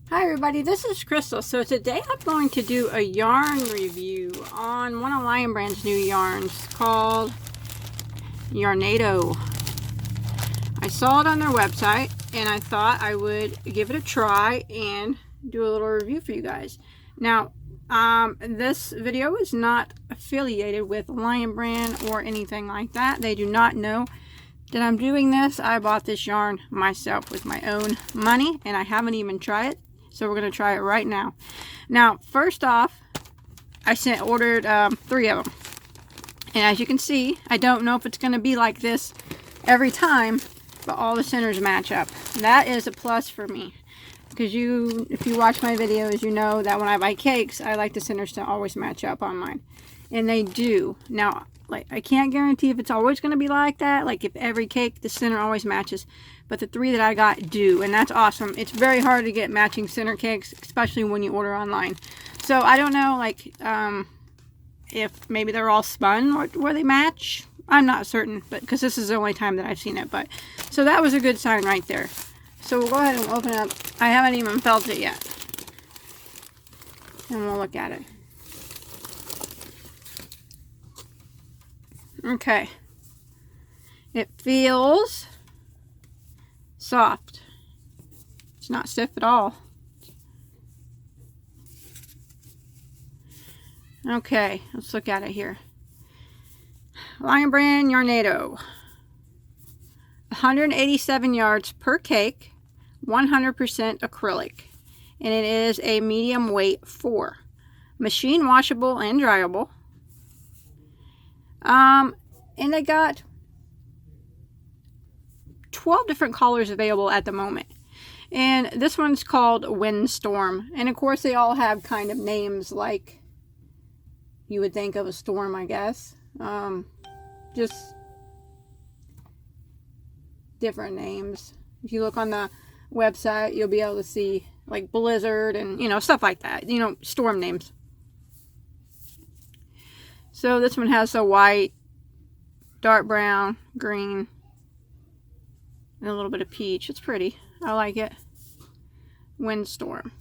Hi everybody, this is Crystal. So today I'm going to do a yarn review on one of Lion Brand's new yarns called Yarnado. I saw it on their website and I thought I would give it a try and do a little review for you guys. Now, this video is not affiliated with Lion Brand or anything like that. They do not know that I'm doing this. I bought this yarn myself with my own money and I haven't even tried it. So we're going to try it right now. Now, first off, I ordered 3 of them. And as you can see, I don't know if it's going to be like this every time, but all the centers match up. That is a plus for me. Because if you watch my videos, you know that when I buy cakes, I like the centers to always match up on mine. And they do. Now, like, I can't guarantee if it's always going to be like that. Like if every cake, the center always matches. But the 3 that I got do, and that's awesome. It's very hard to get matching center cakes, especially when you order online. So I don't know, like, if maybe they're all spun where they match. I'm not certain, but because this is the only time that I've seen it. But so that was a good sign right there. So we'll go ahead and open it up. I haven't even felt it yet, and we'll look at it. Okay, it feels soft. It's not stiff at all. Okay, let's look at it here. Lion Brand Yarnado. 187 yards per cake, 100% acrylic. And it is a medium weight 4. Machine washable and dryable. And they got 12 different colors available at the moment. And this one's called Windstorm. And of course they all have kind of names like you would think of a storm, I guess. Just different names. If you look on the website, you'll be able to see like blizzard and, you know, stuff like that. You know, storm names. So this one has a white, dark brown, green, and a little bit of peach. It's pretty. I like it. Windstorm.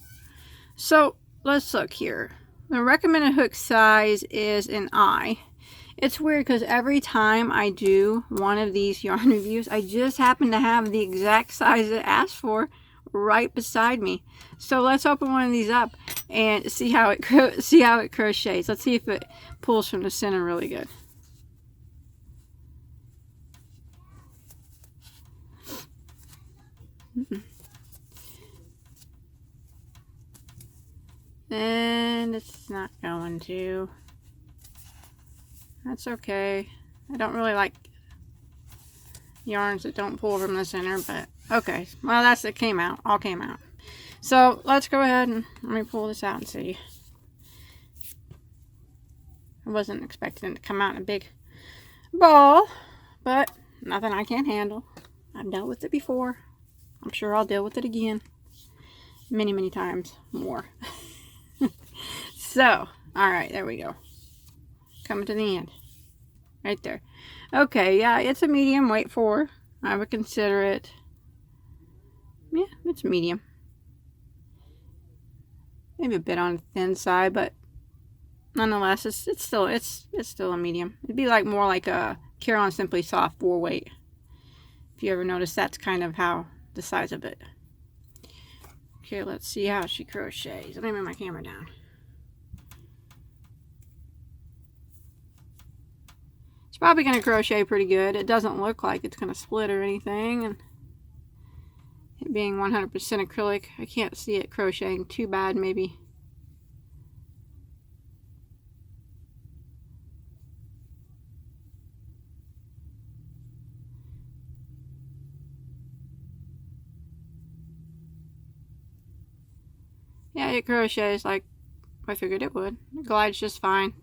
So let's look here. The recommended hook size is an I. It's weird because every time I do one of these yarn reviews, I just happen to have the exact size it asked for right beside me. So let's open one of these up and see how it crochets. Let's see if it pulls from the center really good. And it's not going to. That's okay. I don't really like yarns that don't pull from the center, but okay. Well, it came out. All came out. So let's go ahead and let me pull this out and see. I wasn't expecting it to come out in a big ball, but nothing I can't handle. I've dealt with it before. I'm sure I'll deal with it again. Many, many times more. So, alright, there we go. Coming to the end. Right there. Okay, yeah, it's a medium weight 4. I would consider it. Yeah, it's medium. Maybe a bit on the thin side, but nonetheless, it's still a medium. It'd be like more like a Caroline Simply Soft 4 weight. If you ever notice, that's kind of how the size of it. Okay, let's see how she crochets. Let me move my camera down. It's probably going to crochet pretty good. It doesn't look like it's going to split or anything. And it being 100% acrylic, I can't see it crocheting too bad, maybe. Yeah, it crochets like I figured it would. It glides just fine.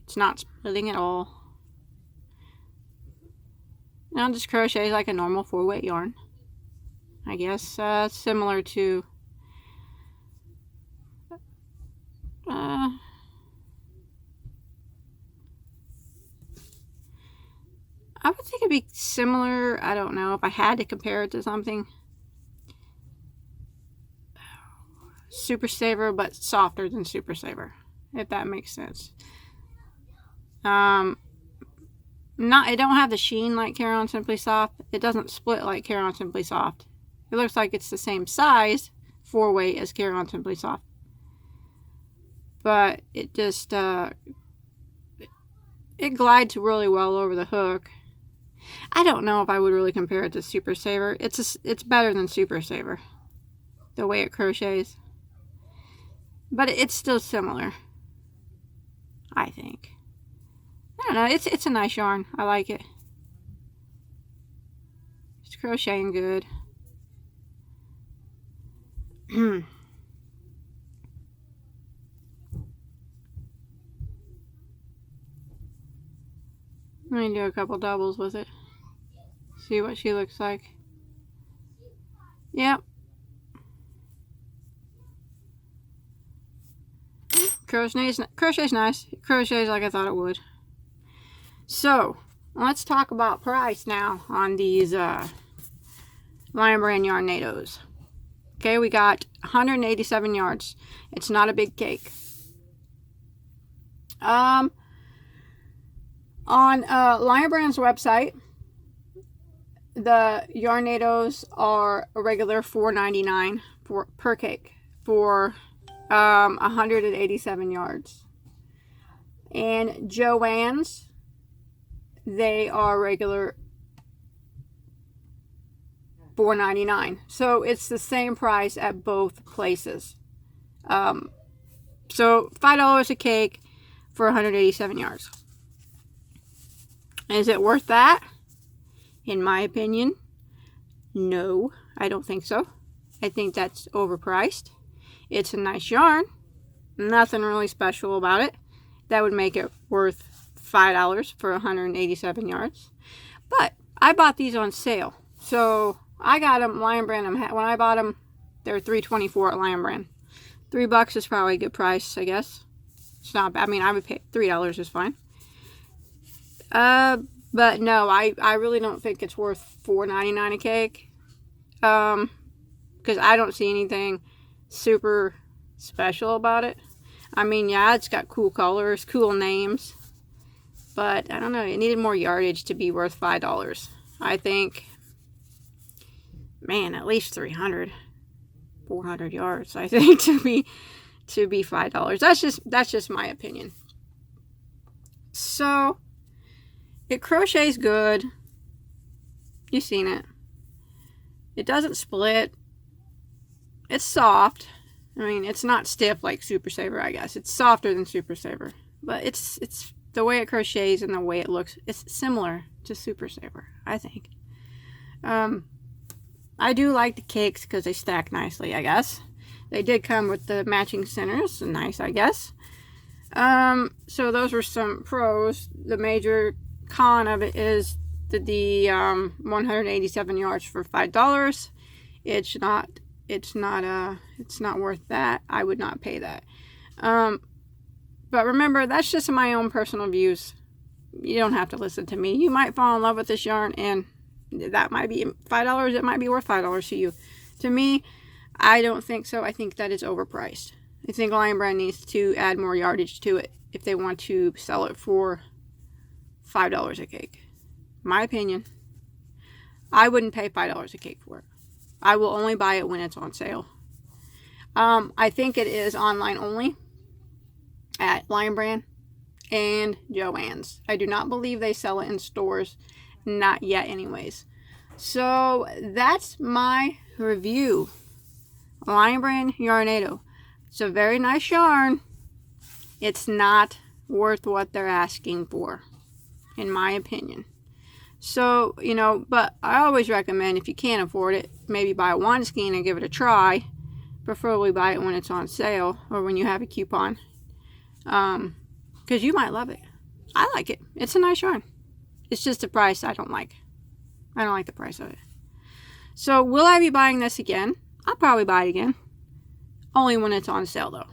It's not splitting at all. Now just crochets like a normal 4-weight yarn. I guess similar to I would think it'd be similar. I don't know if I had to compare it to something. Super Saver, but softer than Super Saver, if that makes sense. It don't have the sheen like Carry On Simply Soft. It doesn't split like Carry On Simply Soft. It looks like it's the same size 4-way as Carry On Simply Soft, but it just it glides really well over the hook. I don't know if I would really compare it to Super Saver. It's better than Super Saver, the way it crochets, but it's still similar, I think. I don't know. It's a nice yarn. I like it. It's crocheting good. Let me do a couple doubles with it. See what she looks like. Yep. Crochet's nice. It crochets like I thought it would. So, let's talk about price now on these Lion Brand Yarnados. Okay, we got 187 yards. It's not a big cake. On Lion Brand's website, the Yarnados are a regular $4.99 per cake for 187 yards. And Joann's, they are regular $4.99. So it's the same price at both places. So $5 a cake for 187 yards. Is it worth that? In my opinion, no, I don't think so. I think that's overpriced. It's a nice yarn. Nothing really special about it. That would make it worth $5 for 187 yards. But I bought these on sale. So I got them Lion Brand. When I bought them, they were $3.24 at Lion Brand. $3 is probably a good price, I guess. It's not bad. I mean, I would pay $3 is fine. But no, I really don't think it's worth $4.99 a cake. Because I don't see anything super special about it. I mean, yeah, it's got cool colors, cool names. But I don't know, it needed more yardage to be worth $5. I think, man, at least 400 yards, I think, to be $5. That's just my opinion. So it crochets good. You've seen it. It doesn't split. It's soft. I mean, it's not stiff like Super Saver, I guess. It's softer than Super Saver. But it's the way it crochets and the way it looks. It's similar to Super Saver, I think. I do like the cakes because they stack nicely, I guess. They did come with the matching centers. Nice, I guess. So those were some pros. The major con of it is the 187 yards for $5. It's not worth that. I would not pay that. But remember, that's just my own personal views. You don't have to listen to me. You might fall in love with this yarn, and that might be $5. It might be worth $5 to you. To me, I don't think so. I think that is overpriced. I think Lion Brand needs to add more yardage to it if they want to sell it for $5 a cake. My opinion. I wouldn't pay $5 a cake for it. I will only buy it when it's on sale. I think it is online only at Lion Brand and Joann's. I do not believe they sell it in stores. Not yet anyways. So that's my review. Lion Brand Yarnado. It's a very nice yarn. It's not worth what they're asking for, in my opinion. So, but I always recommend, if you can't afford it, maybe buy one skein and give it a try. Preferably buy it when it's on sale or when you have a coupon. Because you might love it. I like it. It's a nice yarn. It's just the price I don't like. I don't like the price of it. So, will I be buying this again? I'll probably buy it again. Only when it's on sale, though.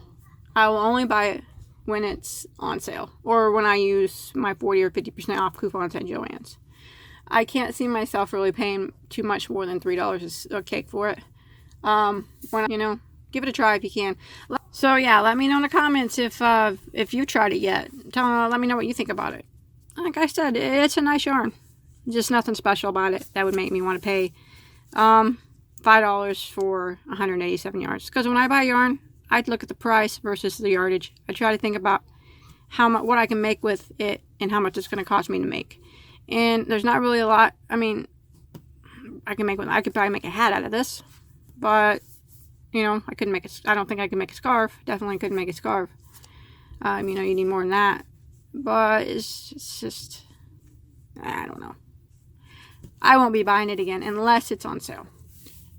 I will only buy it when it's on sale. Or when I use my 40 or 50% off coupons at Joann's. I can't see myself really paying too much more than $3 a cake for it. Give it a try if you can. So yeah, let me know in the comments if you've tried it yet. Let me know what you think about it. Like I said, it's a nice yarn. Just nothing special about it that would make me want to pay $5 for 187 yards. Because when I buy yarn, I'd look at the price versus the yardage. I try to think about what I can make with it and how much it's going to cost me to make. And there's not really a lot. I mean, I could probably make a hat out of this, but you know, I couldn't make I don't think I could make a scarf. Definitely couldn't make a scarf. You know, you need more than that. But it's just, I don't know. I won't be buying it again unless it's on sale.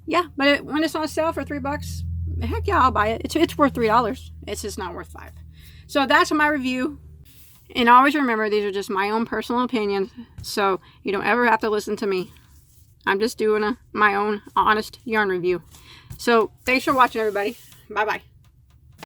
Yeah, but when it's on sale for $3, heck yeah, I'll buy it. It's worth $3. It's just not worth $5. So that's my review. And always remember, these are just my own personal opinions. So you don't ever have to listen to me. I'm just doing my own honest yarn review. So thanks for watching, everybody. Bye-bye.